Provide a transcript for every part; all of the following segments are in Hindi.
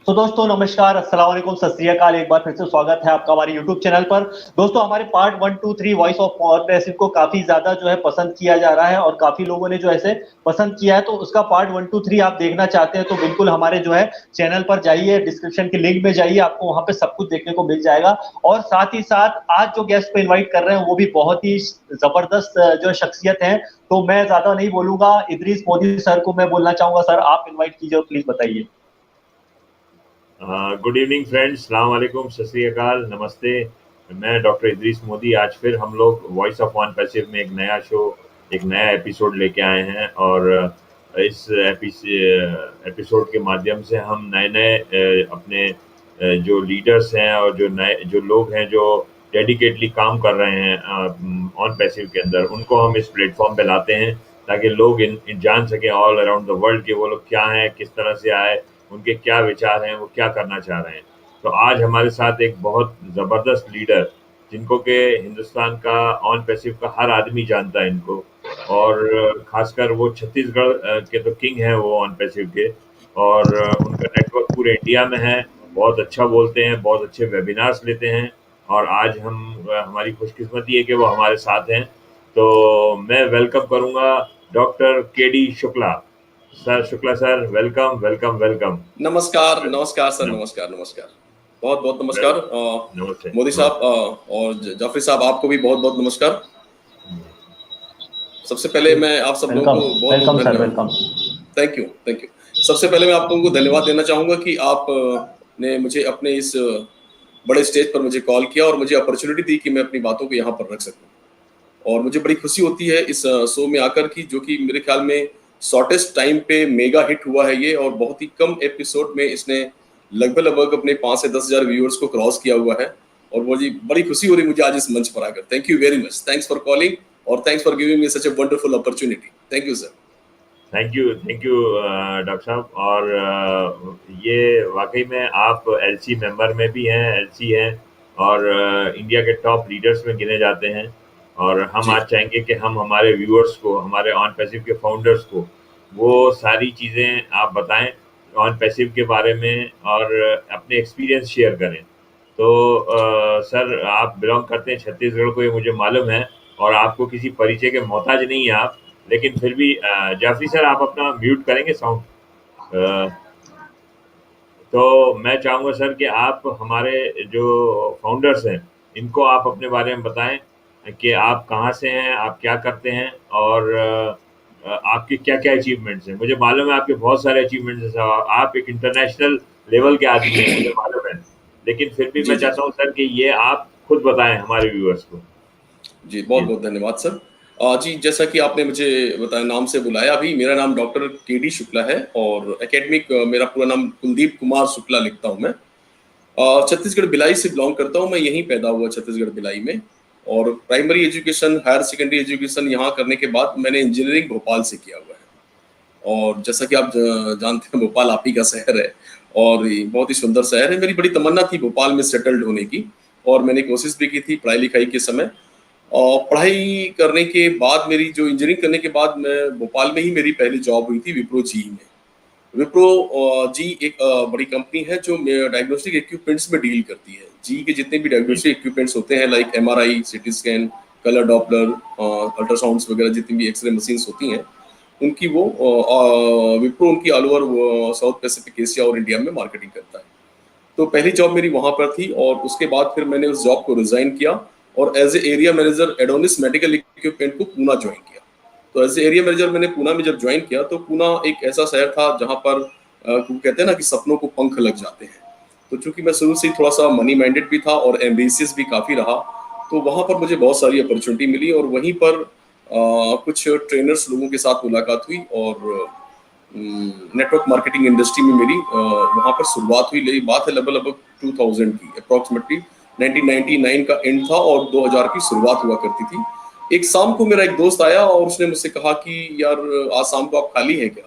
तो दोस्तों नमस्कार, अस्सलाम वालेकुम, सत श्री अकाल। एक बार फिर से स्वागत है आपका हमारे यूट्यूब चैनल पर। दोस्तों हमारे पार्ट 1, 2, 3 वॉइस ऑफ पैसिव को काफी ज्यादा जो है पसंद किया जा रहा है और काफी लोगों ने जो ऐसे पसंद किया है, तो उसका पार्ट 1, 2, 3 आप देखना चाहते हैं तो बिल्कुल हमारे जो है चैनल पर जाइए, डिस्क्रिप्शन के लिंक में जाइए, आपको वहां पे सब कुछ देखने को मिल जाएगा। और साथ ही साथ आज जो गेस्ट को इन्वाइट कर रहे हैं वो भी बहुत ही जबरदस्त जो शख्सियत है। तो मैं ज्यादा नहीं बोलूंगा, इदरीस मोदी सर को मैं बोलना चाहूंगा। सर आप इन्वाइट कीजिए और प्लीज बताइए। गुड इवनिंग फ्रेंड्स, सलाम वालेकुम, सत श्री अकाल, नमस्ते। मैं डॉक्टर इदरीस मोदी। आज फिर हम लोग वॉइस ऑफ वन पैसिव में एक नया शो, एक नया एपिसोड लेके आए हैं। और इस एपिसोड के माध्यम से हम नए नए अपने जो लीडर्स हैं और जो लोग हैं जो डेडिकेटली काम कर रहे हैं ऑन पैसिव के अंदर, उनको हम इस प्लेटफॉर्म पे लाते हैं ताकि लोग इन जान सकें ऑल अराउंड द वर्ल्ड कि वो लोग क्या हैं, किस तरह से आए, उनके क्या विचार हैं, वो क्या करना चाह रहे हैं। तो आज हमारे साथ एक बहुत ज़बरदस्त लीडर, जिनको के हिंदुस्तान का ऑन पैसिव का हर आदमी जानता है इनको, और खासकर वो छत्तीसगढ़ के तो किंग हैं वो ऑन पैसिव के। और उनका नेटवर्क पूरे इंडिया में है, बहुत अच्छा बोलते हैं, बहुत अच्छे वेबिनार्स लेते हैं। और आज हमारी खुशकिस्मती है कि वो हमारे साथ हैं। तो मैं वेलकम करूंगा doctor KD Shukla sir. Shukla sir, welcome welcome welcome. नमस्कार नमस्कार सर, नमस्कार नमस्कार, बहुत बहुत नमस्कार। नमस्ते मोदी साहब और जाफरी साहब, आपको भी बहुत बहुत नमस्कार। सबसे पहले मैं आप सब लोगों को बहुत वेलकम। Thank you. सबसे पहले मैं आप लोगों को धन्यवाद देना चाहूंगा कि आप ने मुझे अपने इस बड़े स्टेज पर मुझे कॉल किया और मुझे अपॉर्चुनिटी दी कि मैं अपनी बातों को यहाँ पर रख सकूं। और मुझे बड़ी खुशी होती है इस शो में आकर की, जो कि मेरे ख्याल में शॉर्टेस्ट टाइम पे मेगा हिट हुआ है ये, और बहुत ही कम एपिसोड में इसने लगभग अपने 5 से 10 हजार व्यूअर्स को क्रॉस किया हुआ है। और मुझे बड़ी खुशी हो रही मुझे आज इस मंच पर आकर। Thank you very much, thanks for calling और thanks for giving me such a wonderful opportunity. Thank you sir. Thank you doctor साहब। और ये वाकई में आप एलसी मेंबर में भी हैं, एलसी हैं, और इंडिया के टॉप लीडर्स में गिने जाते हैं। और हम आज चाहेंगे कि हम हमारे व्यूअर्स को, हमारे ऑन पैसिव के फाउंडर्स को, वो सारी चीज़ें आप बताएं ऑन पैसिव के बारे में और अपने एक्सपीरियंस शेयर करें। तो सर, आप बिलोंग करते हैं छत्तीसगढ़ को, ये मुझे मालूम है, और आपको किसी परिचय के मोहताज नहीं है आप। लेकिन फिर भी जाफरी सर, आप अपना म्यूट करेंगे साउंड। तो मैं चाहूँगा सर कि आप हमारे जो फाउंडर्स हैं इनको आप अपने बारे में बताएं कि आप कहाँ से हैं, आप क्या करते हैं, और आपके क्या क्या अचीवमेंट्स हैं। मुझे मालूम है आपके बहुत सारे अचीवमेंट्स हैं सर, आप एक इंटरनेशनल लेवल के आदमी हैं, मुझे मालूम है। लेकिन फिर भी मैं चाहता हूँ सर कि ये आप खुद बताएं हमारे व्यूअर्स को। जी बहुत बहुत धन्यवाद सर। जी, जैसा कि आपने मुझे बताया, नाम से बुलाया, अभी मेरा नाम डॉक्टर केडी शुक्ला है और एकेडमिक मेरा पूरा नाम कुलदीप कुमार शुक्ला लिखता हूँ मैं। छत्तीसगढ़ भिलाई से बिलोंग करता हूँ मैं, यहीं पैदा हुआ छत्तीसगढ़ भिलाई में। और primary education, higher secondary education यहाँ करने के बाद मैंने इंजीनियरिंग भोपाल से किया हुआ है। और जैसा कि आप जानते हैं, भोपाल आप ही का शहर है और बहुत ही सुंदर शहर है। मेरी बड़ी तमन्ना थी भोपाल में सेटल्ड होने की, और मैंने कोशिश भी की थी पढ़ाई लिखाई के समय। और पढ़ाई करने के बाद, मेरी जो इंजीनियरिंग करने के बाद, मैं भोपाल में ही मेरी पहली जॉब हुई थी विप्रो जी में। विप्रो जी एक बड़ी कंपनी है जो डायग्नोस्टिक इक्विपमेंट्स में डील करती है। जी के जितने भी डायग्नोस्टिक इक्विपमेंट्स होते हैं, like MRI, CT scan, colour Doppler, ultrasounds वगैरह, जितनी भी एक्सरे मशीन्स होती हैं, उनकी वो विप्रो उनकी all over south Pacific Asia और इंडिया में मार्केटिंग करता है। तो पहली जॉब मेरी वहाँ पर थी, और उसके बाद फिर मैंने उस जॉब को रिजाइन किया और as a area manager Adonis medical equipment को पूना ज्वाइन किया। तो एज ए एरिया मैनेजर मैंने पूना में जब ज्वाइन किया, तो पूना एक ऐसा शहर था जहाँ पर कहते हैं ना कि सपनों को पंख लग जाते हैं। तो चूंकि मैं शुरू से ही थोड़ा सा मनी माइंडेड भी था और एम्बिशियस भी काफ़ी रहा, तो वहाँ पर मुझे बहुत सारी अपॉर्चुनिटी मिली। और वहीं पर कुछ ट्रेनर्स लोगों के साथ मुलाकात हुई, और नेटवर्क मार्केटिंग इंडस्ट्री में मेरी वहाँ पर शुरुआत हुई। मेरी बात है लगभग 2000 की, अप्रॉक्सीमेटली 1999 का एंड था और 2000 की शुरुआत हुआ करती थी। एक शाम को मेरा एक दोस्त आया और उसने मुझसे कहा कि यार, आज शाम को आप खाली हैं क्या?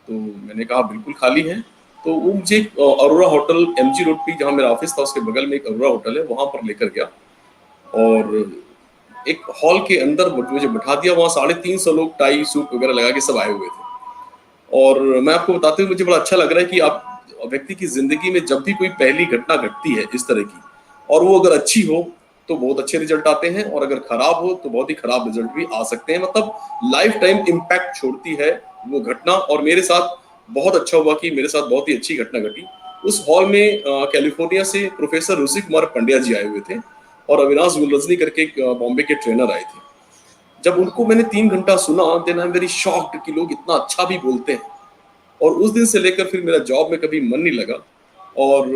तो मैंने कहा बिल्कुल खाली है। तो वो मुझे अरोरा होटल एमजी रोड पे, जहाँ मेरा ऑफिस था, उसके बगल में एक अरोरा होटल है, वहाँ पर लेकर गया और एक हॉल के अंदर मुझे बिठा दिया। वहाँ 350 लोग टाई सूट वगैरह लगा के सब आए हुए थे। और मैं आपको बताते हुए मुझे बड़ा अच्छा लग रहा है कि आप व्यक्ति की जिंदगी में जब भी कोई पहली घटना घटती है इस तरह की, और वो अगर अच्छी हो तो बहुत अच्छे रिजल्ट आते हैं, और अगर खराब हो तो बहुत ही खराब रिजल्ट भी आ सकते हैं। मतलब लाइफ टाइम इम्पैक्ट छोड़ती है वो घटना। और मेरे साथ बहुत अच्छा हुआ कि मेरे साथ बहुत ही अच्छी घटना घटी। उस हॉल में कैलिफोर्निया से प्रोफेसर ऋषि कुमार पंड्या जी आए हुए थे, और अविनाश गुलरजनी करके बॉम्बे के ट्रेनर आए थे। जब उनको मैंने 3 घंटा सुना, then I am very shocked कि लोग इतना अच्छा भी बोलते हैं। और उस दिन से लेकर फिर मेरा जॉब में कभी मन नहीं लगा। और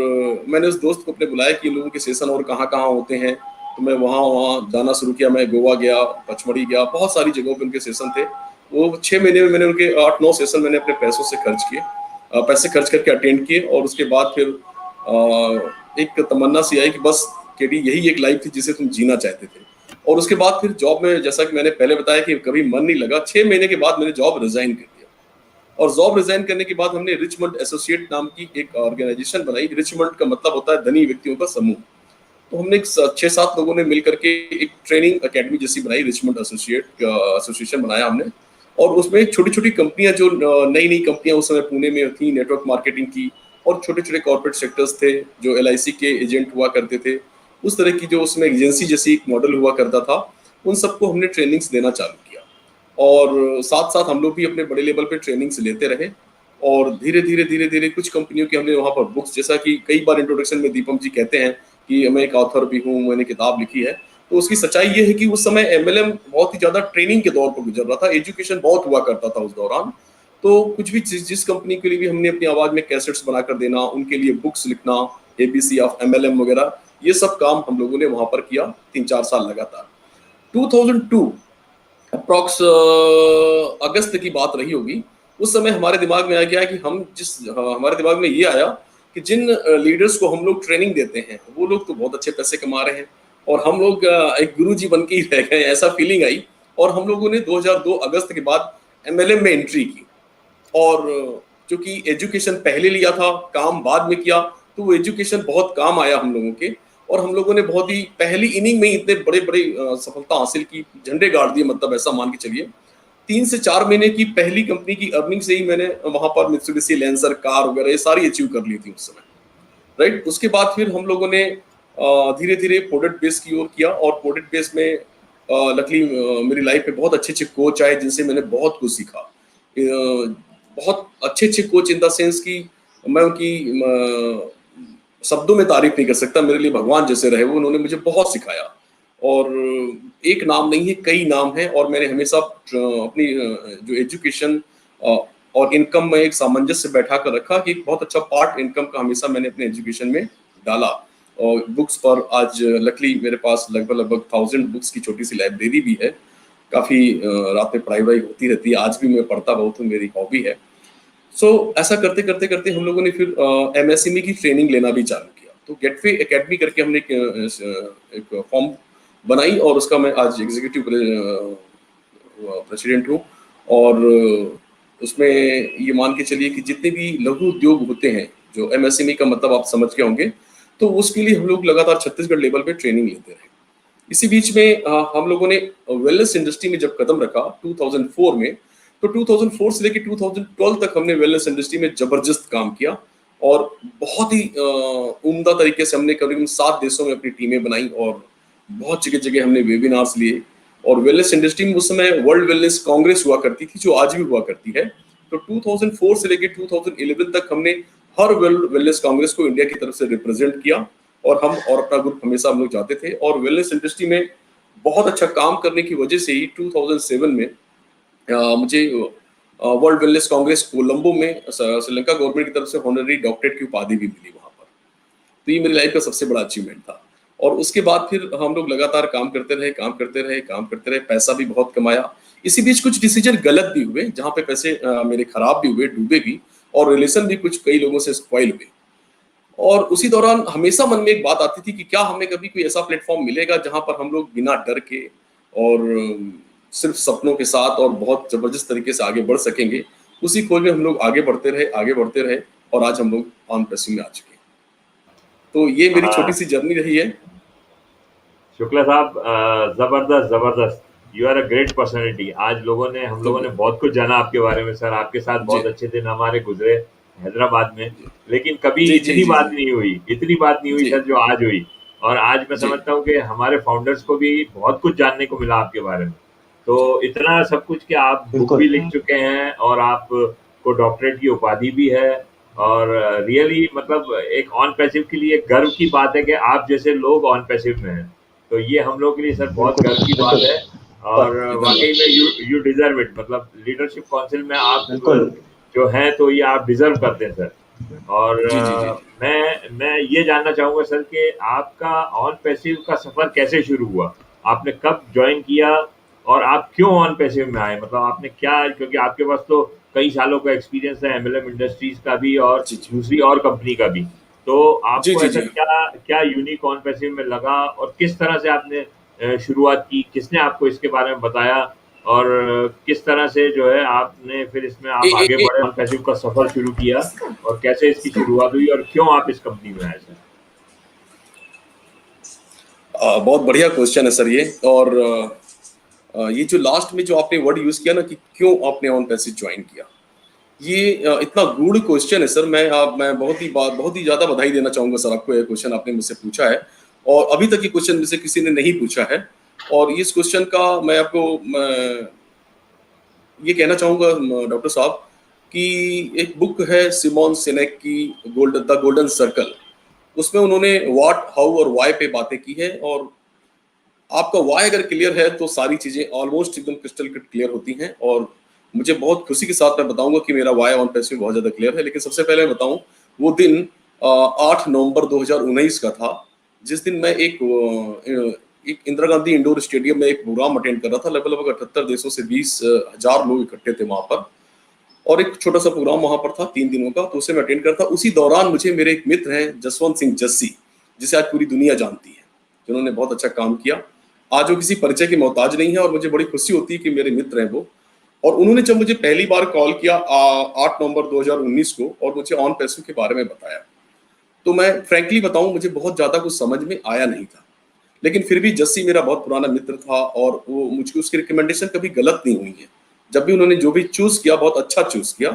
मैंने उस दोस्त को अपने बुलाया कि लोगों के सेशन और कहाँ कहाँ होते हैं, तो मैं वहाँ जाना शुरू किया। मैं गोवा गया, पचमढ़ी गया, बहुत सारी जगहों पे उनके सेशन थे। वो 6 महीने में मैंने उनके 8-9 सेशन मैंने अपने पैसों से खर्च किए, पैसे खर्च करके अटेंड किए। और उसके बाद फिर एक तमन्ना सी आई कि बस केडी यही एक लाइफ थी जिसे तुम जीना चाहते थे। और उसके बाद फिर जॉब में, जैसा कि मैंने पहले बताया कि कभी मन नहीं लगा, 6 महीने के बाद मैंने जॉब रिजाइन कर दिया। और जॉब रिजाइन करने के बाद हमने रिचमंड एसोसिएट नाम की एक ऑर्गेनाइजेशन बनाई। रिचमंड का मतलब होता है धनी व्यक्तियों का समूह। तो हमने 6-7 लोगों ने मिलकर के एक ट्रेनिंग एकेडमी जैसी बनाई, रिचमंड एसोसिएशन बनाया हमने। और उसमें छोटी छोटी कंपनियां, जो नई नई कंपनियां उस समय पुणे में थी नेटवर्क मार्केटिंग की, और छोटे छोटे कॉर्पोरेट सेक्टर्स थे जो LIC के एजेंट हुआ करते थे, उस तरह की जो उसमें एजेंसी जैसी एक मॉडल हुआ करता था, उन सबको हमने ट्रेनिंग्स देना चालू किया। और साथ साथ हम लोग भी अपने बड़े लेवल पे ट्रेनिंग्स लेते रहे। और धीरे धीरे कुछ कंपनियों की हमने वहाँ पर बुक्स, जैसा कि कई बार इंट्रोडक्शन में दीपम जी कहते हैं कि मैं एक ऑथर भी हूँ, मैंने किताब लिखी है। तो उसकी सच्चाई ये है कि उस समय MLM बहुत ही ज्यादा ट्रेनिंग के दौर पर गुजर रहा था, एजुकेशन बहुत हुआ करता था उस दौरान। तो कुछ भी जिस कंपनी के लिए भी हमने अपनी आवाज में कैसेट्स बनाकर देना, उनके लिए बुक्स लिखना, ABC ऑफ MLM वगैरह, ये सब काम हम लोगों ने वहां पर किया 3-4 साल लगातार। 2002 अप्रॉक्स अगस्त की बात रही होगी। उस समय हमारे दिमाग में आ गया कि हमारे दिमाग में ये आया कि जिन लीडर्स को हम लोग ट्रेनिंग देते हैं वो लोग तो बहुत अच्छे पैसे कमा रहे हैं, और हम लोग एक गुरुजी बन के ही रह गए, ऐसा फीलिंग आई। और हम लोगों ने 2002 अगस्त के बाद MLM में एंट्री की। और चूंकि एजुकेशन पहले लिया था, काम बाद में किया, तो वो एजुकेशन बहुत काम आया हम लोगों के। और हम लोगों ने बहुत ही पहली इनिंग में ही इतने बड़े बड़े सफलता हासिल की, झंडे गाड़ दिए, मतलब ऐसा मान के चलिए। 3 से 4 महीने की पहली कंपनी की अर्निंग से ही मैंने वहां पर मित्सुबिशी लैंसर कार वगैरह ये सारी अचीव कर ली थी उस समय, राइट। उसके बाद फिर हम लोगों ने धीरे धीरे प्रोडक्ट बेस की ओर किया। और प्रोडक्ट बेस में लकली मेरी लाइफ में बहुत अच्छे अच्छे कोच आए जिनसे मैंने बहुत कुछ सीखा। बहुत अच्छे अच्छे कोच इन द सेंस की मैं उनकी शब्दों में तारीफ नहीं कर सकता, मेरे लिए भगवान जैसे रहे वो। उन्होंने मुझे बहुत सिखाया। और एक नाम नहीं है, कई नाम है। और मैंने हमेशा अपनी जो एजुकेशन और इनकम में एक सामंजस्य बैठा कर रखा कि एक बहुत अच्छा पार्ट इनकम का हमेशा मैंने अपने एजुकेशन में डाला। और बुक्स पर आज लकली मेरे पास लगभग 1000 बुक्स की छोटी सी लाइब्रेरी भी है। काफी रात में पढ़ाई वढ़ाई होती रहती है, आज भी मैं पढ़ता बहुत हूँ, मेरी हॉबी है। ऐसा करते करते करते हम लोगों ने फिर MSME की ट्रेनिंग लेना भी चालू किया। तो गेटवे एकेडमी करके हमने एक फॉर्म बनाई, और उसका मैं आज एग्जीक्यूटिव प्रेसिडेंट हूँ। और उसमें ये मान के चलिए कि जितने भी लघु उद्योग होते हैं, जो MSME का मतलब आप समझ के होंगे, तो उसके लिए हम लोग लगातार छत्तीसगढ़ लेवल पे ट्रेनिंग लेते रहे। इसी बीच में हम लोगों ने वेलनेस इंडस्ट्री में जब कदम रखा 2004 में, तो 2004 से लेकर 2012 तक हमने वेलनेस इंडस्ट्री में जबरदस्त काम किया। और बहुत ही उम्दा तरीके से हमने करीबन 7 देशों में अपनी टीमें बनाई, और बहुत जगह जगह हमने वेबिनार्स लिए। और वेलनेस इंडस्ट्री में उस समय वर्ल्ड वेलनेस कांग्रेस हुआ करती थी, जो आज भी हुआ करती है। तो 2004 से लेकर 2011 तक हमने हर वर्ल्ड वेलनेस कांग्रेस को इंडिया की तरफ से रिप्रेजेंट किया। और हम और अपना ग्रुप हमेशा हम लोग जाते थे। और वेलनेस इंडस्ट्री में बहुत अच्छा काम करने की वजह से ही 2007 में मुझे वर्ल्ड वेलनेस कांग्रेस कोलंबो में श्रीलंका गवर्नमेंट की तरफ से ऑनररी डॉक्टरेट की उपाधि भी मिली वहां पर। तो ये मेरी लाइफ का सबसे बड़ा अचीवमेंट था। और उसके बाद फिर हम लोग लगातार काम करते रहे, पैसा भी बहुत कमाया। इसी बीच कुछ डिसीजन गलत भी हुए, जहाँ पे पैसे मेरे खराब भी हुए, डूबे भी, और रिलेशन भी कुछ कई लोगों से स्पॉइल हुए। और उसी दौरान हमेशा मन में एक बात आती थी कि क्या हमें कभी कोई ऐसा प्लेटफॉर्म मिलेगा जहां पर हम लोग बिना डर के और सिर्फ सपनों के साथ और बहुत जबरदस्त तरीके से आगे बढ़ सकेंगे। उसी खोज में हम लोग आगे बढ़ते रहे, और आज हम लोग ऑन पैसिव में आ चुके हैं। तो ये मेरी छोटी सी जर्नी रही है। शुक्ला साहब, जबरदस्त, you are a great personality. आज हम लोगों ने बहुत कुछ जाना आपके बारे में सर। आपके साथ बहुत अच्छे दिन हमारे गुजरे हैदराबाद में, लेकिन कभी जी जी इतनी जी बात जी नहीं हुई, इतनी बात नहीं हुई जी सर जो आज हुई। और आज मैं जी समझता हूँ कि हमारे फाउंडर्स को भी बहुत कुछ जानने को मिला आपके बारे में। तो जी इतना सब कुछ कि आप बुक भी बिल्कुल लिख चुके हैं और आपको डॉक्टरेट की उपाधि भी है, और रियली मतलब एक ऑन पैसिव के लिए गर्व की बात है कि आप जैसे लोग ऑन पैसिव में हैं। तो ये हम लोग के लिए सर बहुत बिल्कुल गर्व की बात बिल्कुल है। और जी, वाकई में धन्यवाद। यू डिजर्व इट, मतलब लीडरशिप काउंसिल में आप बिल्कुल जो हैं तो ये आप डिजर्व करते हैं सर। और जी जी जी जी मैं ये जानना चाहूँगा सर कि आपका ऑन पैसिव का सफ़र कैसे शुरू हुआ? आपने कब जॉइन किया और आप क्यों ऑन पैसिव में आए? मतलब आपने क्या, क्योंकि आपके पास तो कई सालों का एक्सपीरियंस है एमएलएम इंडस्ट्रीज़ का भी और जी जी दूसरी और कंपनी का भी। तो जी आपको जी ऐसा जी क्या क्या यूनिक ऑन पैसिव में लगा और किस तरह से आपने शुरुआत की? किसने आपको इसके बारे में बताया? और किस तरह से जो है आपने फिर इसमें ए, आप ए, आगे ए, बढ़े, ऑन पैसिव का सफ़र शुरू किया और कैसे इसकी शुरुआत हुई और क्यों आप इस कंपनी में आए सर? बहुत बढ़िया क्वेश्चन है सर ये। और ये जो लास्ट में जो आपने वर्ड यूज किया ना कि क्यों आपने ऑन पैसिव ज्वाइन किया, ये इतना गूढ़ क्वेश्चन है सर। मैं बहुत ही ज्यादा बधाई देना चाहूंगा सर आपको, ये क्वेश्चन आपने मुझसे पूछा है और अभी तक ये क्वेश्चन मुझसे किसी ने नहीं पूछा है। और इस क्वेश्चन का मैं आपको ये कहना चाहूंगा डॉक्टर साहब कि एक बुक है सिमोन सिनेक की, द गोल्डन सर्कल। उसमें उन्होंने व्हाट, हाउ और व्हाई पे बातें की है। और आपका व्हाई अगर क्लियर है तो सारी चीजें ऑलमोस्ट एकदम क्रिस्टल क्लियर होती हैं। और मुझे बहुत खुशी के साथ मैं बताऊंगा कि मेरा व्हाई ऑन पैसिव बहुत ज्यादा क्लियर है। लेकिन सबसे पहले मैं बताऊं, वो दिन 8 नवंबर 2019 का था, जिस दिन मैं एक इंदिरा गांधी इंडोर स्टेडियम में एक प्रोग्राम अटेंड कर रहा था। लगभग 78 देशों से 20,000 लोग इकट्ठे थे वहां पर। और एक छोटा सा प्रोग्राम वहां पर था 3 दिनों का, तो उसे मैं अटेंड करता। उसी दौरान मुझे मेरे एक मित्र हैं जसवंत सिंह जस्सी, जिसे आज पूरी दुनिया जानती है, जिन्होंने बहुत अच्छा काम किया। आज वो किसी परिचय के मोहताज नहीं है और मुझे बड़ी खुशी होती है कि मेरे मित्र हैं वो। और उन्होंने जब मुझे पहली बार कॉल किया 8 नवंबर 2019 को और मुझे ऑन पैसिव के बारे में बताया, तो मैं फ्रैंकली बताऊं, मुझे बहुत ज्यादा कुछ समझ में आया नहीं था। लेकिन फिर भी जस्सी मेरा बहुत पुराना मित्र था और वो मुझे, उसकी रिकमेंडेशन कभी गलत नहीं हुई है। जब भी उन्होंने जो भी चूज किया बहुत अच्छा चूज किया,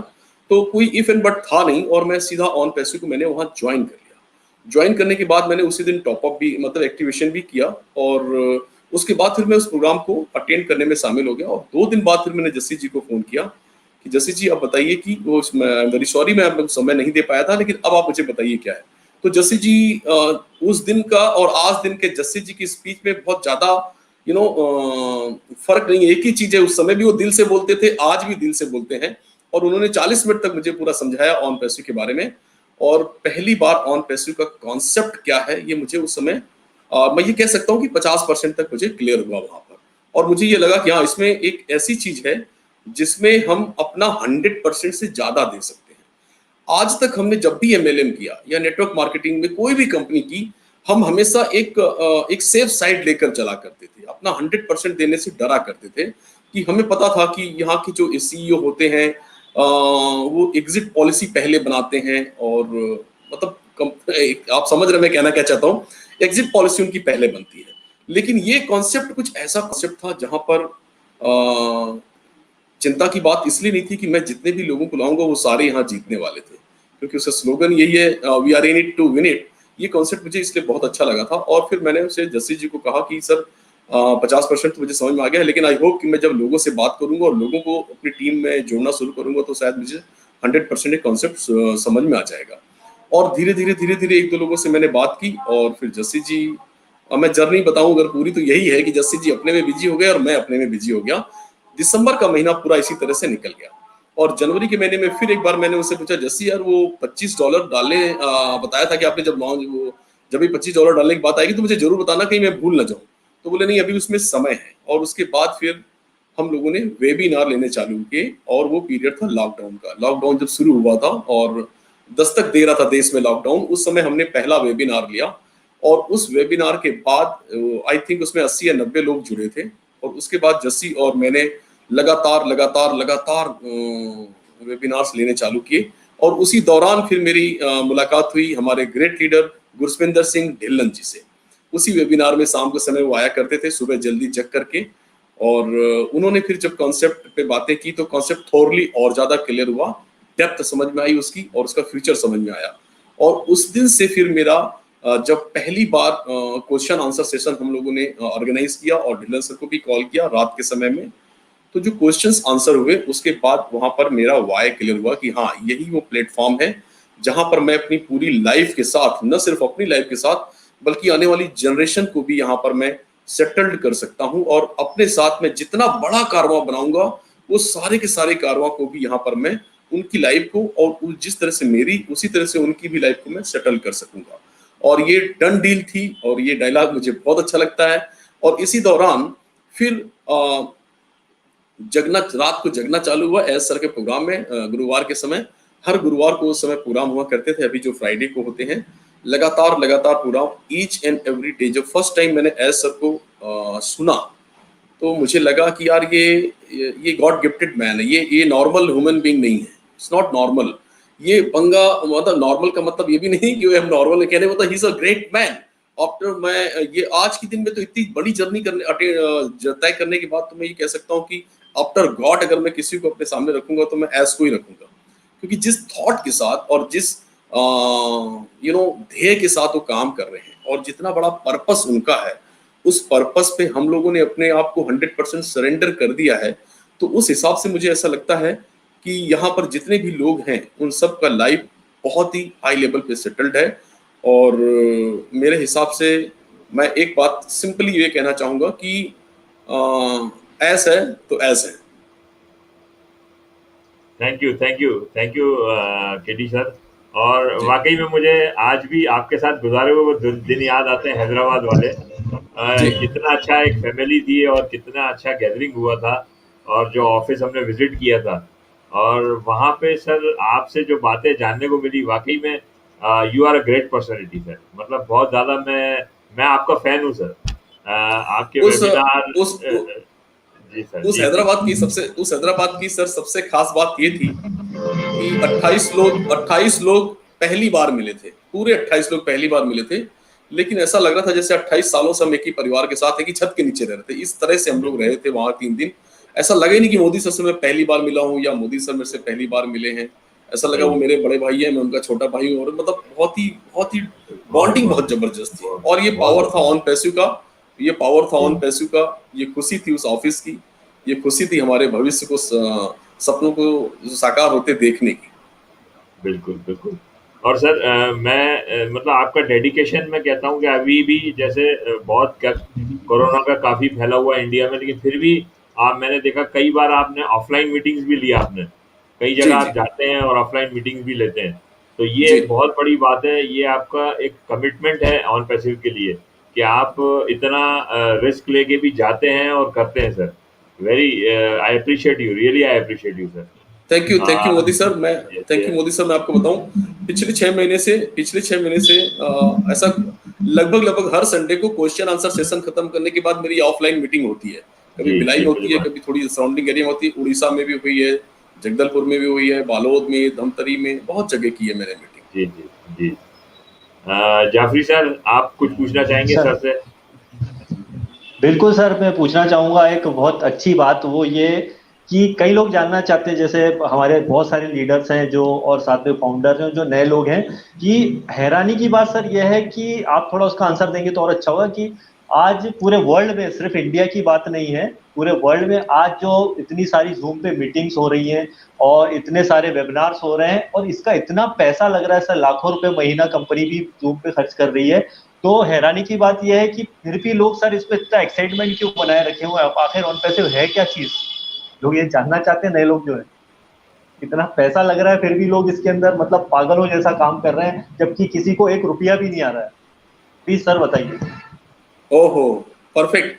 तो कोई इफ एंड बट था नहीं। और मैं सीधा ऑन पैसिव को मैंने वहां ज्वाइन कर लिया। ज्वाइन करने के बाद मैंने उसी दिन टॉपअप भी, मतलब एक्टिवेशन भी किया। और उसके बाद फिर मैं उस प्रोग्राम को अटेंड करने में शामिल हो गया। और 2 दिन बाद फिर मैंने जस्सी जी को फोन किया कि जस्सी जी आप बताइए कि वो, वेरी सॉरी मैं आपको समय नहीं दे पाया था, लेकिन अब आप मुझे बताइए क्या है। तो जस्सी जी, उस दिन का और आज दिन के जस्सी जी की स्पीच में बहुत ज्यादा फर्क नहीं है, एक ही चीज है। उस समय भी वो दिल से बोलते थे, आज भी दिल से बोलते हैं। और उन्होंने 40 मिनट तक मुझे पूरा समझाया ऑन पैसिव के बारे में। और पहली बार ऑन पैसिव का कॉन्सेप्ट क्या है ये मुझे उस समय, मैं ये कह सकता हूँ कि 50% तक मुझे क्लियर हुआ वहां पर। और मुझे ये लगा कि हाँ, इसमें एक ऐसी चीज है जिसमें हम अपना 100% से ज्यादा दे सकते हैं। आज तक हमने जब भी एमएलएम किया या नेटवर्क मार्केटिंग में कोई भी कंपनी की, हम हमेशा एक सेफ साइड लेकर चला करते थे। अपना 100% देने से डरा करते थे कि हमें पता था कि यहाँ की जो सीईओ होते हैं, वो एग्जिट पॉलिसी पहले बनाते हैं। और मतलब आप समझ रहे मैं कहना क्या चाहता हूँ, एग्जिट पॉलिसी उनकी पहले बनती है। लेकिन ये कॉन्सेप्ट कुछ ऐसा कॉन्सेप्ट था जहां पर चिंता की बात इसलिए नहीं थी कि मैं जितने भी लोगों को लाऊंगा वो सारे यहाँ जीतने वाले थे, क्योंकि उसका स्लोगन यही है, we are in it to win it. ये कॉन्सेप्ट मुझे इसलिए बहुत अच्छा लगा था। और फिर मैंने उसे जस्सी जी को कहा कि सर 50% तो मुझे समझ में आ गया है, लेकिन आई होप कि मैं जब लोगों से बात करूंगा और लोगों को अपनी टीम में जोड़ना शुरू करूंगा तो शायद मुझे 100% एक कॉन्सेप्ट समझ में आ जाएगा। और धीरे धीरे 1-2 लोगों से मैंने बात की और फिर जस्सी जी, मैं जर्नी बताऊं अगर पूरी तो यही है कि जस्सी जी अपने में बिजी हो गए और मैं अपने में बिजी हो गया। दिसंबर का महीना पूरा इसी तरह से निकल गया। और जनवरी के महीने में फिर एक बार मैंने उससे पूछा, जस्सी यार वो $25 डालने बताया था कि आपने जब लॉन्च, वो जब भी $25 डालने की बात आएगी तो मुझे जरूर बताना कहीं मैं भूल ना जाऊं। तो बोले नहीं, अभी उसमें समय है। और उसके बाद फिर हम लोगों ने वेबिनार लेने चालू किए और वो पीरियड था लॉकडाउन का। लॉकडाउन जब शुरू हुआ था और दस्तक दे रहा था देश में लॉकडाउन, उस समय हमने पहला वेबिनार लिया। और उस वेबिनार के बाद आई थिंक उसमें 80 या 90 लोग जुड़े थे। और उसके बाद जस्सी और मैंने लगातार वेबिनार्स लेने चालू किए। और उसी दौरान फिर मेरी मुलाकात हुई हमारे ग्रेट लीडर गुरस्विंदर सिंह ढिल्लन जी से। उसी वेबिनार में शाम के समय वो आया करते थे, सुबह जल्दी जग करके। और उन्होंने फिर जब कॉन्सेप्ट पे बातें की तो कॉन्सेप्ट थोरली और ज्यादा क्लियर हुआ। डेप्थ समझ में आई उसकी और उसका फ्यूचर समझ में आया। और उस दिन से फिर मेरा जब पहली बार क्वेश्चन आंसर सेशन हम लोगों ने ऑर्गेनाइज किया और ढिल्लन सर को भी कॉल किया रात के समय में, तो जो क्वेश्चंस आंसर हुए उसके बाद वहां पर मेरा वाई क्लियर हुआ कि हाँ यही वो प्लेटफॉर्म है जहां पर मैं अपनी पूरी लाइफ के साथ, न सिर्फ अपनी लाइफ के साथ बल्कि आने वाली जनरेशन को भी यहाँ पर मैं सेटल्ड कर सकता हूँ और अपने साथ में जितना बड़ा कारवां बनाऊंगा वो सारे के सारे कारवां को भी यहाँ पर मैं उनकी लाइफ को और जिस तरह से मेरी उसी तरह से उनकी भी लाइफ को मैं सेटल कर सकूंगा। और ये डन डील थी और ये डायलॉग मुझे बहुत अच्छा लगता है। और इसी दौरान फिर रात को जगना चालू हुआ एस सर के प्रोग्राम में। गुरुवार के समय, हर गुरुवार को उस समय प्रोग्राम हुआ करते थे, अभी जो फ्राइडे को होते हैं, लगातार program each and every day. जब फर्स्ट टाइम मैंने एस सर को सुना तो मुझे लगा कि यार ये गॉड गिफ्टेड मैन है, ये नॉर्मल ह्यूमन बीइंग नहीं है, इट्स नॉट नॉर्मल। ये पंगा, मतलब नॉर्मल का मतलब ये भी नहीं कि हम नॉर्मल कहने, मतलब he is a great man. After मैं ये आज के दिन में तो इतनी बड़ी जर्नी तय करने के बाद तो मैं ये कह सकता हूँ कि आफ्टर गॉड अगर मैं किसी को अपने सामने रखूंगा तो मैं एस को ही रखूंगा, क्योंकि जिस थॉट के साथ और जिस ध्येय के साथ वो काम कर रहे हैं और जितना बड़ा पर्पस उनका है, उस पर्पस पे हम लोगों ने अपने आप को 100% सरेंडर कर दिया है। तो उस हिसाब से मुझे ऐसा लगता है कि यहाँ पर जितने भी लोग हैं उन सब का लाइफ बहुत ही हाई लेवल पे सेटल्ड है। और मेरे हिसाब से मैं एक बात सिंपली ये कहना चाहूंगा कि ऐस है तो ऐस है। Thank you KD sir. और वाकई में मुझे आज भी आपके साथ गुजारे हुए वो दिन याद आते हैं, हैदराबाद वाले। कितना अच्छा एक फैमिली थी और कितना अच्छा गैदरिंग हुआ था, और जो ऑफिस हमने विजिट किया था और वहाँ पे सर आपसे जो बातें जानने को मिली, वाकई में you are a great personality sir. मतलब बहुत ज्यादा मैं आपका फैन हूँ सर। आपके वेबिनार जी सर। उस हैदराबाद की सर सबसे खास बात ये थी कि 28 लोग पहली बार मिले थे, पूरे 28 लोग पहली बार मिले थे। लेकिन ऐसा लग रहा था जैसे 28 सालों से हम एक ही परिवार के साथ एक ही छत के नीचे रह रहे थे। इस तरह से हम लोग रहे थे वहां 3 दिन। ऐसा लगा ही नहीं कि मोदी सर से मैं पहली बार मिला हूँ या मोदी सर मेरे से पहली बार मिले हैं। ऐसा लगा वो मेरे बड़े भाई है, मैं उनका छोटा भाई हूँ। और मतलब बहुत ही बॉन्डिंग बहुत जबरदस्त थी। और ये पावर था ऑन पैसिव का, ये खुशी थी उस ऑफिस की, ये खुशी थी हमारे भविष्य को, सपनों को साकार होते देखने की। बिल्कुल। और सर मैं मतलब आपका डेडिकेशन, मैं कहता हूँ कि अभी भी जैसे बहुत कोरोना का काफी फैला हुआ है इंडिया में, लेकिन फिर भी मैंने देखा कई बार आपने ऑफलाइन मीटिंग्स भी लिया, आपने कई जगह आप जाते हैं और ऑफलाइन मीटिंग्स भी लेते हैं। तो ये एक बहुत बड़ी बात है, ये आपका एक कमिटमेंट है ऑन पैसिव के लिए कि आप इतना रिस्क लेके भी जाते हैं और करते हैं sir. I appreciate you, really I appreciate you sir. Thank you Modi sir. मैं आपको बताऊं, पिछले 6 महीने से ऐसा लगभग हर संडे को क्वेश्चन आंसर सेशन खत्म करने के बाद मेरी ऑफलाइन मीटिंग होती है। कभी भिलाई होती है, कभी थोड़ी सराउंडिंग एरिया में होती है। उड़ीसा में भी हुई है, जगदलपुर में भी हुई है, बालोद में, धमतरी में, बहुत जगह की है मैंने मीटिंग। जी। जाफरी सर, आप कुछ पूछना चाहेंगे सर से? बिल्कुल सर, मैं पूछना चाहूंगा एक बहुत अच्छी बात, वो ये कि कई लोग जानना चाहते हैं, जैसे हमारे बहुत सारे लीडर्स हैं जो, और साथ में फाउंडर हैं जो नए लोग हैं, कि हैरानी की बात सर यह है कि आप थोड़ा उसका आंसर देंगे तो और अच्छा होगा कि आज पूरे वर्ल्ड में, सिर्फ इंडिया की बात नहीं है, पूरे वर्ल्ड में आज जो इतनी सारी जूम पे मीटिंग्स हो रही हैं और इतने सारे वेबिनार्स हो रहे हैं और इसका इतना पैसा लग रहा है सर, लाखों रुपए महीना कंपनी भी जूम पे खर्च कर रही है। तो हैरानी की बात यह है कि फिर भी लोग सर इस पे इतना एक्साइटमेंट क्यों बनाए रखे हुए हैं? आखिर ऑन पैसिव है क्या चीज? लोग ये जानना चाहते हैं, नए लोग जो है। इतना पैसा लग रहा है फिर भी लोग इसके अंदर मतलब पागलों जैसा काम कर रहे हैं, जबकि किसी को 1 रुपया भी नहीं आ रहा है। प्लीज सर बताइए। ओहो, परफेक्ट।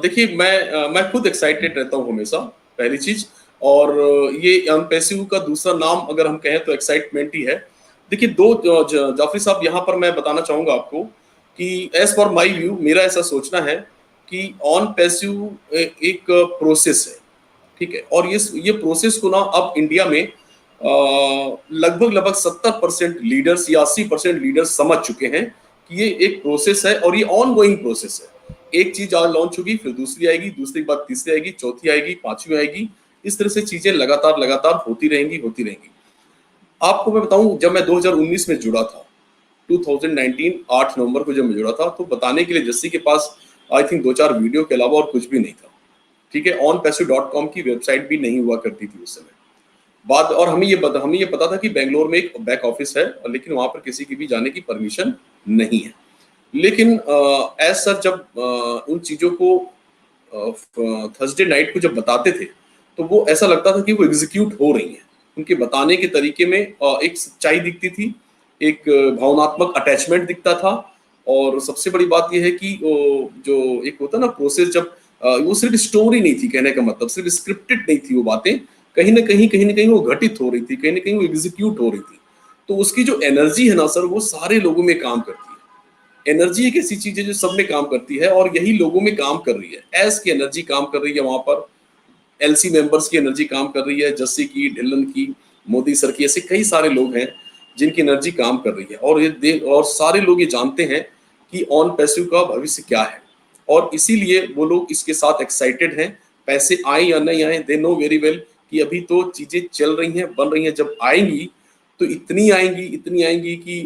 देखिए, मैं खुद एक्साइटेड रहता हूँ हमेशा, पहली चीज। और ये अनपैसिव का दूसरा नाम अगर हम कहें तो एक्साइटमेंट ही है। देखिए, जाफरी साहब, यहाँ पर मैं बताना चाहूंगा आपको कि एज पर माई व्यू, मेरा ऐसा सोचना है कि ऑन पैसिव एक प्रोसेस है, ठीक है। और ये प्रोसेस को ना अब इंडिया में लगभग 70% लीडर्स या 80% लीडर्स समझ चुके हैं कि ये एक प्रोसेस है और ये ऑन गोइंग प्रोसेस है। एक चीज आज लॉन्च होगी, फिर दूसरी आएगी, दूसरी के बाद तीसरी आएगी, चौथी आएगी, पांचवी आएगी। इस तरह से चीजें लगातार होती रहेंगी। आपको मैं बताऊं, जब मैं 2019 में जुड़ा था, 2019 8 नवंबर को जब मैं जुड़ा था, तो बताने के लिए जस्सी के पास आई थिंक 2-4 वीडियो के अलावा और कुछ भी नहीं था। ठीक है, onpassive.com की वेबसाइट भी नहीं हुआ करती थी उस समय। बाद और हमें ये पता था कि बेंगलोर में एक बैक ऑफिस है, लेकिन वहां पर किसी की भी जाने की परमिशन नहीं है। लेकिन एज सर जब उन चीजों को थर्सडे नाइट को जब बताते थे, तो वो ऐसा लगता था कि वो एग्जीक्यूट हो रही हैं। उनके बताने के तरीके में एक सच्चाई दिखती थी, एक भावनात्मक अटैचमेंट दिखता था। और सबसे बड़ी बात यह है कि जो एक होता ना प्रोसेस, जब वो सिर्फ स्टोरी नहीं थी, कहने का मतलब सिर्फ स्क्रिप्टेड नहीं थी, वो बातें कहीं ना कहीं वो घटित हो रही थी, कहीं ना कहीं वो एग्जीक्यूट हो रही थी। तो उसकी जो एनर्जी है ना सर, वो सारे लोगों में काम करती है। एनर्जी एक ऐसी चीज है जो सब में काम करती है, और यही लोगों में काम कर रही है। एस की एनर्जी काम कर रही है वहां पर, एलसी मेंबर्स की एनर्जी काम कर रही है, जस्सी की, ढिल्लन की, मोदी सर की, ऐसे कई सारे लोग हैं जिनकी एनर्जी काम कर रही है। और सारे लोग ये जानते हैं कि ऑन पैसिव का भविष्य क्या है, और इसीलिए वो लोग इसके साथ एक्साइटेड हैं। पैसे आए या नहीं आए, दे नो वेरी वेल कि अभी तो चीजें चल रही हैं, बन रही हैं। जब आएंगी तो इतनी आएंगी कि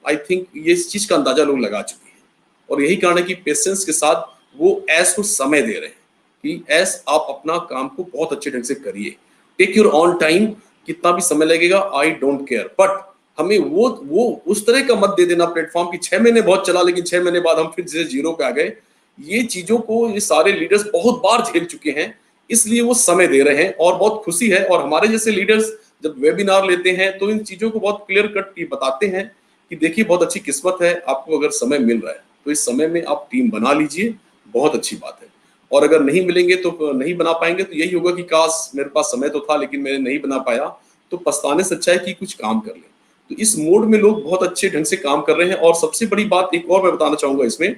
आई थिंक ये इस चीज का अंदाजा लोग लगा चुके हैं। और यही कारण है कि पेशेंस के साथ वो ऐस को समय दे रहे हैं कि ऐस आप अपना काम को बहुत अच्छे ढंग से करिए, टेक योर ऑन टाइम, कितना भी समय लगेगा आई डोंट केयर, बट हमें वो उस तरह का मत दे देना प्लेटफॉर्म की 6 महीने बहुत चला, लेकिन 6 महीने बाद हम फिर से जीरो पे आ गए। ये चीजों को ये सारे लीडर्स बहुत बार झेल चुके हैं, इसलिए वो समय दे रहे हैं और बहुत खुशी है। और हमारे जैसे लीडर्स जब वेबिनार लेते हैं तो इन चीजों को बहुत क्लियर कट बताते हैं कि देखिए बहुत अच्छी किस्मत है आपको, अगर समय मिल रहा है तो इस समय में आप टीम बना लीजिए, बहुत अच्छी बात है। और अगर नहीं मिलेंगे तो नहीं बना पाएंगे तो यही होगा कि काश मेरे पास समय तो था लेकिन मैंने नहीं बना पाया, तो पछताने से अच्छा है कि कुछ काम कर लें। तो इस मोड में लोग बहुत अच्छे ढंग से काम कर रहे हैं। और सबसे बड़ी बात एक और मैं बताना चाहूंगा इसमें,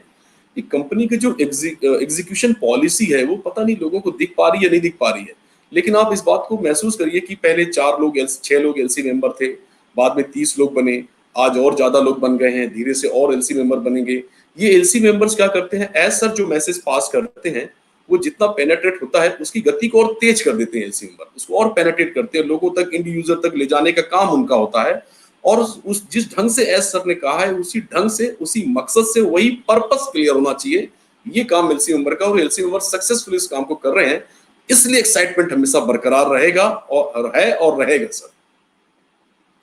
कि कंपनी की जो एग्जीक्यूशन पॉलिसी है वो पता नहीं लोगों को दिख पा रही है या नहीं दिख पा रही है, लेकिन आप इस बात को महसूस करिए कि पहले 6 लोग एलसी मेंबर थे, बाद में 30 लोग बने, आज और ज्यादा लोग बन गए हैं, धीरे से और एलसी मेंबर बनेंगे। ये एलसी मेंबर्स क्या करते हैं, एज सर जो मैसेज पास करते हैं वो जितना पेनेट्रेट होता है उसकी गति को और तेज कर देते हैं एलसी मेंबर, उसको और पेनेट्रेट करते हैं, लोगों तक, इंड यूजर तक ले जाने का काम उनका होता है। और उस जिस ढंग से एस सर ने कहा है उसी ढंग से, उसी मकसद से, वही पर्पस क्लियर होना चाहिए, ये काम एलसी मेंबर का, और एलसी मेंबर सक्सेसफुली इस काम को कर रहे हैं। इसलिए एक्साइटमेंट हमेशा बरकरार रहेगा और है और रहेगा सर।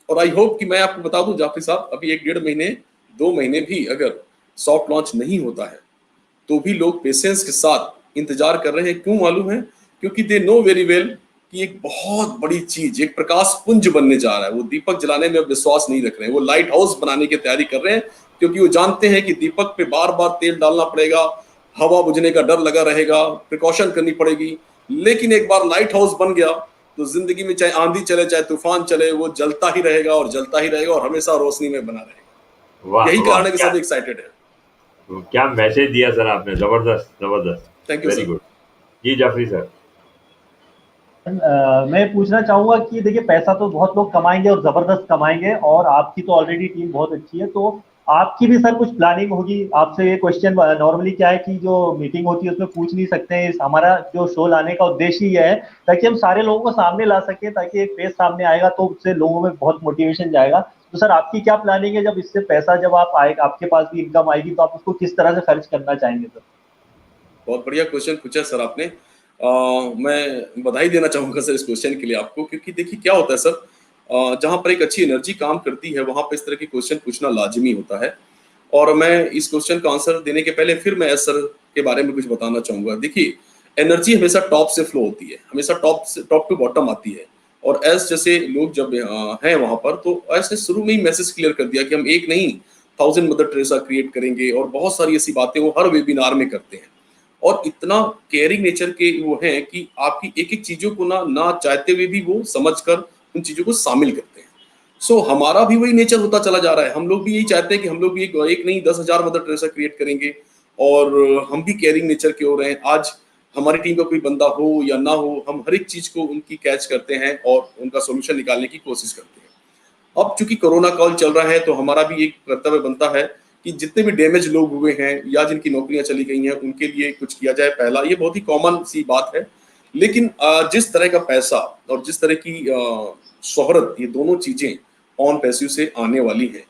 और आई होप कि मैं आपको बता दूं जाफरी साहब, अभी 1-1.5 महीने 2 महीने भी अगर सॉफ्ट लॉन्च नहीं होता है तो भी लोग पेशेंस के साथ इंतजार कर रहे हैं। क्यों मालूम है? क्योंकि दे नो वेरी वेल कि एक बहुत बड़ी चीज, एक प्रकाश पुंज बनने जा रहा है। वो दीपक जलाने में अब विश्वास नहीं रख रहे हैं, वो लाइट हाउस बनाने की तैयारी कर रहे हैं, क्योंकि वो जानते हैं कि दीपक पे बार बार तेल डालना पड़ेगा, हवा बुझने का डर लगा रहेगा, प्रिकॉशन करनी पड़ेगी। लेकिन एक बार लाइट हाउस बन गया तो जिंदगी में चाहे आंधी चले चाहे तूफान चले, वो जलता ही रहेगा और जलता ही रहेगा और हमेशा रोशनी में बना रहेगा। यही कारण है कि सब एक्साइटेड है। क्या मैसेज दिया सर आपने, जबरदस्त जबरदस्त, थैंक यू, वेरी गुड। जी जाफरी सर, मैं पूछना चाहूंगा कि देखिए पैसा तो बहुत लोग कमाएंगे और जबरदस्त कमाएंगे, और आपकी तो ऑलरेडी टीम बहुत अच्छी है, तो आपकी भी सर कुछ प्लानिंग होगी। आपसे ये क्वेश्चन नॉर्मली क्या है कि जो मीटिंग होती है उसमें पूछ नहीं सकते हैं, हमारा जो शो लाने का उद्देश्य ही है ताकि हम सारे लोगों को सामने ला सके, ताकि एक फेस सामने आएगा तो उससे लोगों में बहुत मोटिवेशन जाएगा। तो सर आपकी क्या प्लानिंग है, जब इससे पैसा जब आप आए, आपके पास भी इनकम आएगी, तो आप उसको किस तरह से खर्च करना चाहेंगे सर? बहुत बढ़िया क्वेश्चन पूछा सर आपने। मैं बधाई देना चाहूंगा सर इस क्वेश्चन के लिए आपको, क्योंकि देखिए क्या होता है सर, जहां पर एक अच्छी एनर्जी काम करती है वहां पर इस तरह के क्वेश्चन पूछना लाजमी होता है। और मैं इस क्वेश्चन का आंसर देने के पहले फिर मैं एस सर के बारे में कुछ बताना चाहूंगा। देखिए एनर्जी हमेशा टॉप से फ्लो होती है, हमेशा टॉप टू बॉटम आती है। और एस जैसे लोग जब हैं वहां पर, तो एस ने शुरू में ही मैसेज क्लियर कर दिया कि हम एक नहीं 1000 मदर टेरेसा क्रिएट करेंगे, और बहुत सारी ऐसी बातें वो हर वेबिनार में करते हैं। और इतना केयरिंग नेचर के वो हैं कि आपकी एक एक चीजों को ना चाहते हुए भी वो समझकर उन चीजों को शामिल करते हैं। सो हमारा भी वही नेचर होता चला जा रहा है। हम लोग भी यही चाहते हैं कि हम लोग भी एक नहीं 10,000 मदर टेरेसा क्रिएट करेंगे, और हम भी केयरिंग नेचर के हो रहे हैं। आज हमारी टीम का कोई बंदा हो या ना हो, हम हर एक चीज को उनकी कैच करते हैं और उनका सोल्यूशन निकालने की कोशिश करते हैं। अब चूंकि कोरोना काल चल रहा है तो हमारा भी एक कर्तव्य बनता है कि जितने भी डैमेज लोग हुए हैं या जिनकी नौकरियां चली गई हैं उनके लिए कुछ किया जाए। पहला, ये बहुत ही कॉमन सी बात है, लेकिन जिस तरह का पैसा और जिस तरह की शोहरत, ये दोनों चीजें ऑन पैसिव से आने वाली हैं,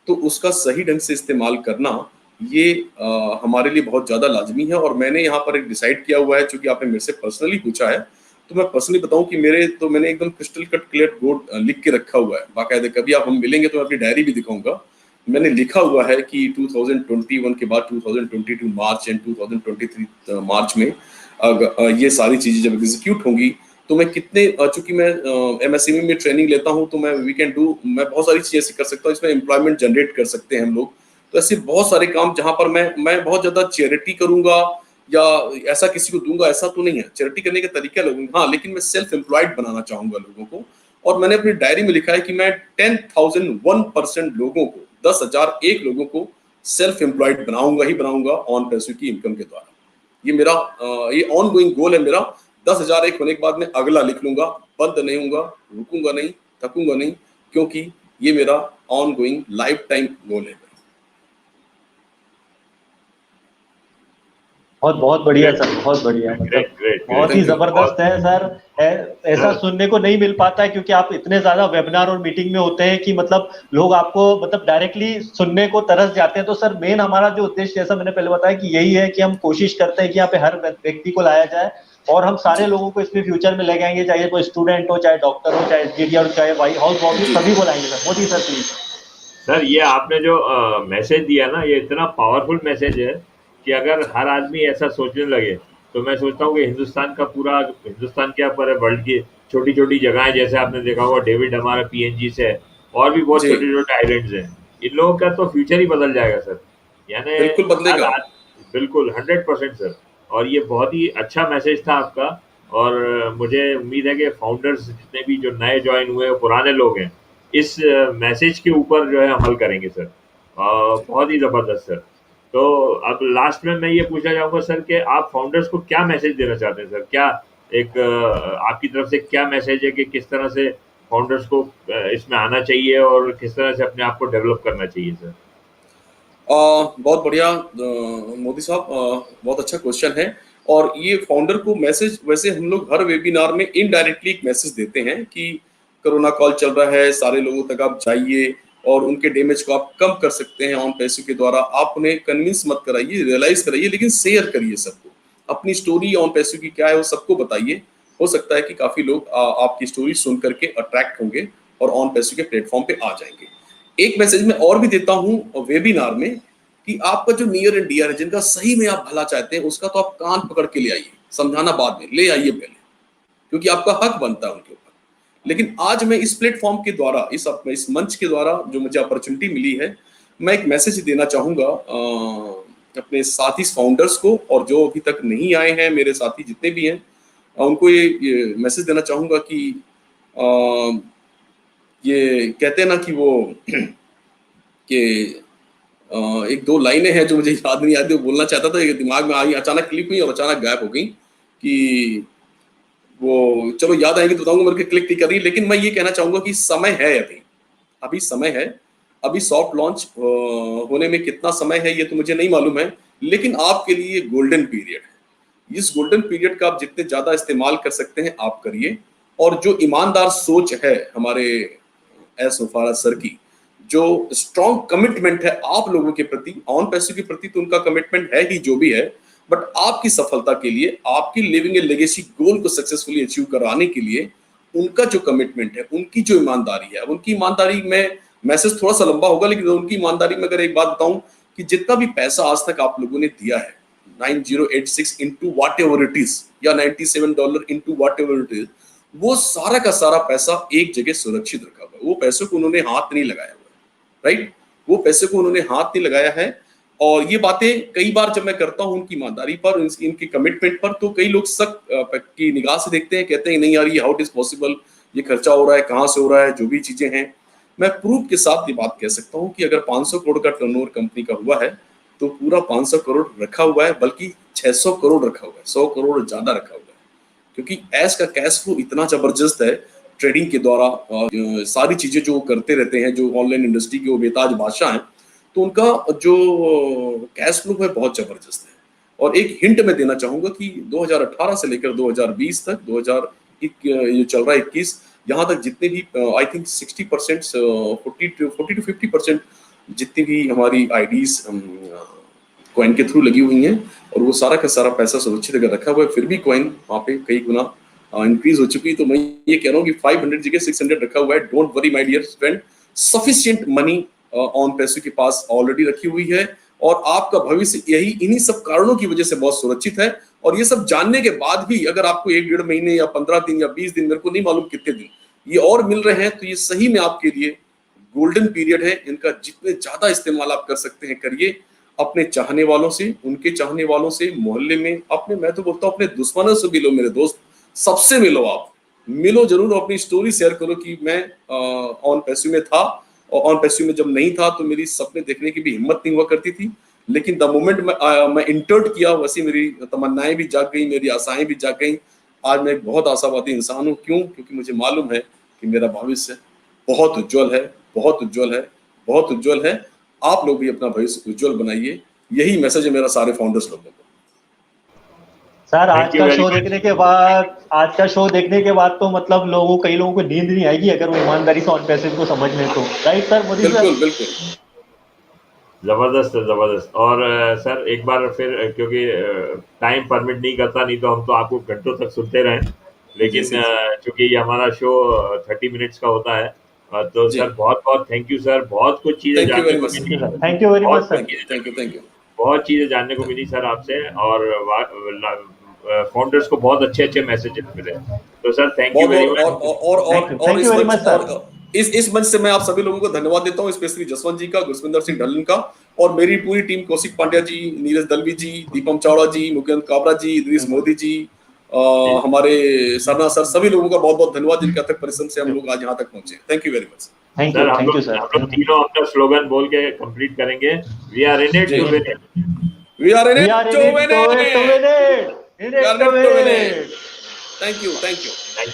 तो उसका सही ढंग से इस्तेमाल करना ये हमारे लिए बहुत ज्यादा लाजमी है। और मैंने यहाँ पर एक डिसाइड किया हुआ है, चूंकि आपने मेरे से पर्सनली पूछा है, तो मैं पर्सनली बताऊं कि मैंने एकदम क्रिस्टल कट क्लियर गोल लिख के रखा हुआ है बाकायदे। कभी आप हम मिलेंगे तो मैं अपनी डायरी भी दिखाऊंगा। मैंने लिखा हुआ है कि 2021 के बाद 2022 मार्च एंड 2023 मार्च में ये सारी चीजें जब एग्जीक्यूट होंगी तो मैं कितने, चूंकि मैं MSME में ट्रेनिंग लेता हूं, तो मैं बहुत सारी चीजें ऐसी कर सकता हूँ। इसमें एम्प्लॉयमेंट जनरेट कर सकते हैं हम लोग। तो ऐसे बहुत सारे काम जहां पर मैं बहुत ज्यादा चैरिटी करूंगा या ऐसा किसी को दूंगा, ऐसा तो नहीं है। चैरिटी करने के तरीके अलग, हाँ, लेकिन मैं सेल्फ एम्प्लॉयड बनाना चाहूंगा लोगों को। और मैंने अपनी डायरी में लिखा है कि मैं 10,001% लोगों को, 10,001 लोगों को सेल्फ एम्प्लॉयड बनाऊंगा ऑन पैसिव की इनकम के द्वारा। ये मेरा ये ऑन गोइंग गोल है मेरा। 10,001 होने के बाद मैं अगला लिख लूंगा, बंद नहीं होऊंगा, रुकूंगा नहीं, थकूंगा नहीं, क्योंकि ये मेरा on going life time goal है। बहुत बहुत बढ़िया सर, बहुत बढ़िया, मतलब बहुत ही जबरदस्त है सर। ऐसा सुनने को नहीं मिल पाता है, क्योंकि आप इतने ज्यादा वेबिनार और मीटिंग में होते हैं कि मतलब लोग आपको मतलब डायरेक्टली सुनने को तरस जाते हैं। तो सर मेन हमारा जो उद्देश्य, जैसा मैंने पहले बताया, कि यही है कि हम कोशिश करते हैं कि यहाँ पे हर व्यक्ति को लाया जाए और हम सारे लोगों को इसमें फ्यूचर में ले आएंगे, चाहे कोई स्टूडेंट हो, चाहे डॉक्टर हो, चाहे इंजीनियर हो, चाहे हाउस वाइफ हो, सभी को लाएंगे sir. Modi sir please. Sir ये आपने जो मैसेज दिया ना, ये इतना पावरफुल मैसेज है कि अगर हर आदमी ऐसा सोचने लगे तो मैं सोचता हूँ कि हिंदुस्तान क्या पर वर्ल्ड की छोटी छोटी जगहें, जैसे आपने देखा होगा डेविड हमारा PNG से है, और भी बहुत छोटे छोटे आइलैंड्स हैं, इन लोगों का तो फ्यूचर ही बदल जाएगा सर। यानी बिल्कुल बदलेगा, बिल्कुल 100% सर। और ये बहुत ही अच्छा मैसेज था आपका। और मुझे उम्मीद है कि फाउंडर्स जितने भी जो नए ज्वाइन हुए पुराने लोग हैं, इस मैसेज के ऊपर जो है अमल करेंगे सर। बहुत ही जबरदस्त सर। तो अब लास्ट में मैं ये पूछना चाहूंगा सर कि आप फाउंडर्स को क्या मैसेज देना चाहते हैं सर? क्या एक आपकी तरफ से क्या मैसेज है कि किस तरह से फाउंडर्स को इसमें आना चाहिए और किस तरह से अपने आप को डेवलप करना चाहिए सर? बहुत बढ़िया मोदी साहब, बहुत अच्छा क्वेश्चन है। और ये फाउंडर को मैसेज, वैसे हम लोग हर वेबिनार में इनडायरेक्टली एक मैसेज देते हैं कि कोरोना कॉल चल रहा है, सारे लोगों तक आप जाइए और उनके डैमेज को आप कम कर सकते हैं ऑन पैसिव के द्वारा। आप उन्हें कन्विंस मत कराइए, रियलाइज कराइए, लेकिन शेयर करिए सबको। अपनी स्टोरी ऑन पैसिव की क्या है वो सबको बताइए। हो सकता है कि काफी लोग आपकी स्टोरी सुन करके अट्रैक्ट होंगे और ऑन पैसिव के प्लेटफॉर्म पे आ जाएंगे। एक मैसेज मैं और भी देता हूं वेबिनार में कि आपका जो नियर एंड डियर है, जिनका सही में आप भला चाहते हैं, उसका तो आप कान पकड़ के ले आइए, समझाना बाद में, ले आइए पहले, क्योंकि आपका हक बनता है उनके ऊपर। लेकिन आज मैं इस प्लेटफॉर्म के द्वारा, इस मंच के द्वारा जो मुझे अपॉर्चुनिटी मिली है, मैं एक मैसेज देना चाहूंगा अपने साथी फाउंडर्स को, और जो अभी तक नहीं आए हैं मेरे साथी जितने भी हैं, उनको ये मैसेज देना चाहूंगा कि ये कहते हैं ना कि वो कि एक दो लाइनें हैं जो मुझे याद नहीं आती, वो बोलना चाहता था, ये दिमाग में आई, अचानक क्लिक हुई और अचानक गायब हो गई। कि वो चलो याद आएंगे तो बताऊंगा, मेरे को क्लिक नहीं कर रही। लेकिन मैं ये कहना चाहूंगा कि समय है, अभी समय है। अभी सॉफ्ट लॉन्च होने में कितना समय है ये तो मुझे नहीं मालूम है, लेकिन आपके लिए गोल्डन पीरियड है। इस गोल्डन पीरियड का आप जितने ज्यादा इस्तेमाल कर सकते हैं आप करिए। और जो ईमानदार सोच है हमारे एस वफारा सर की, जो स्ट्रॉन्ग कमिटमेंट है आप लोगों के प्रति, ऑन पैसिव के प्रति तो उनका कमिटमेंट है ही जो भी है, बट आपकी सफलता के लिए, आपकी लिविंग ए लेगेसी गोल को सक्सेसफुली अचीव कराने के लिए उनका जो कमिटमेंट है, उनकी जो ईमानदारी है, उनकी ईमानदारी में मैसेज थोड़ा सा लंबा होगा, लेकिन उनकी ईमानदारी में अगर एक बात बताऊं कि जितना भी पैसा आज तक आप लोगों ने दिया है, 9086 into whatever it is या $97 into whatever it is, वो सारा का सारा पैसा एक जगह सुरक्षित रखा हुआ है। वो पैसों को उन्होंने हाथ नहीं लगाया हुआ, राइट? वो पैसे को उन्होंने हाथ नहीं लगाया है। और ये बातें कई बार जब मैं करता हूं उनकी ईमानदारी पर, इनके कमिटमेंट पर, तो कई लोग शक की निगाह से देखते हैं, कहते हैं नहीं यार ये हाउ इट इज पॉसिबल, ये खर्चा हो रहा है, कहाँ से हो रहा है, जो भी चीजें हैं। मैं प्रूफ के साथ ये बात कह सकता हूँ कि अगर 500 करोड़ का टर्नओवर कंपनी का हुआ है तो पूरा 500 करोड़ रखा हुआ है, बल्कि 600 करोड़ रखा हुआ है, 100 करोड़ ज्यादा रखा हुआ है। क्योंकि एस का कैश फ्लो इतना जबरदस्त है ट्रेडिंग के द्वारा, सारी चीजें जो करते रहते हैं, जो ऑनलाइन इंडस्ट्री के वो बेताज बादशाह हैं, तो उनका जो कैश फ्लो है बहुत जबरदस्त है। और एक हिंट मैं देना चाहूंगा कि 2018 से लेकर 2020 तक, 2000 जो चल रहा है 21, यहाँ तक जितने भी आई थिंक 60% 40 to 50% जितनी भी हमारी आईडीज कॉइन के थ्रू लगी हुई हैं और वो सारा का सारा पैसा सुरक्षित अगर रखा हुआ है, फिर भी कॉइन वहाँ पे कई गुना इंक्रीज हो चुकी है। तो मैं ये कह रहा हूँ कि 500 जगह 600 रखा हुआ है। Don't worry my dear friend, sufficient money on पैसों के पास ऑलरेडी रखी हुई है और आपका भविष्य यही इन्हीं सब कारणों की वजह से बहुत सुरक्षित है। और ये सब जानने के बाद भी अगर आपको 1-1.5 महीने या 15 दिन या 20 दिन, मेरे को नहीं मालूम कितने दिन ये और मिल रहे हैं, तो ये सही में आपके लिए गोल्डन पीरियड है। इनका जितने ज्यादा इस्तेमाल आप कर सकते हैं करिए, अपने चाहने वालों से, उनके चाहने वालों से, मोहल्ले में अपने, मैं तो बोलता हूँ अपने दुश्मनों से मिलो मेरे दोस्त, सबसे मिलो, आप मिलो जरूर, अपनी स्टोरी शेयर करो कि मैं ऑन पैसिव में था और ऑन पैसिव में जब नहीं था तो मेरी सपने देखने की भी हिम्मत नहीं हुआ करती थी, लेकिन द मोमेंट मैं इंटर्ड किया वैसे मेरी तमन्नाएं भी जाग गई, मेरी आशाएं भी जाग गई। आज मैं एक बहुत आशावादी इंसान हूँ। क्यों? क्योंकि मुझे मालूम है कि मेरा भविष्य बहुत उज्जवल है, बहुत उज्जवल है, बहुत उज्जवल है। आप लोग भी अपना भविष्य उज्जवल बनाइए, यही मैसेज है मेरा सारे फाउंडर्स लोगों को। सर आज का शो देखने के बाद तो मतलब कई लोगों को नींद नहीं आएगी अगर वो ईमानदारी से ऑन पैसिव को समझ लें तो, राइट सर? मोदी सर बिल्कुल जबरदस्त। और सर एक बार फिर, क्योंकि टाइम परमिट नहीं करता, नहीं तो हम तो आपको घंटों तक सुनते रहें, लेकिन चूंकि ये हमारा शो 30 मिनट्स का होता है, तो सर बहुत बहुत थैंक यू सर। बहुत कुछ चीजें जानने को मिली। Thank you very much sir. Thank you. बहुत चीजें जानने को मिली सर आपसे, और फाउंडर्स को बहुत अच्छे मैसेजेस मिले। तो sir thank you very much. और इस मंच से मैं आप सभी लोगों को धन्यवाद देता हूँ, स्पेशली जसवंत जी का, गुरविंदर सिंह ढल्लन का, और मेरी पूरी टीम, कौशिक पांड्या जी, नीरज दलवी जी, दीपम चावड़ा जी, मुकेंद्र काबरा जी, इदरीस मोदी जी, हमारे सरना सर, सभी लोगों का बहुत बहुत धन्यवाद जिनके अथक परिश्रम से हम लोग आज यहाँ तक पहुंचे। Thank you very much. Thank you sir. हम लोग तीनों अपना स्लोगन बोल के कंप्लीट करेंगे। We are in it to win it. We are in it to win it. Thank you.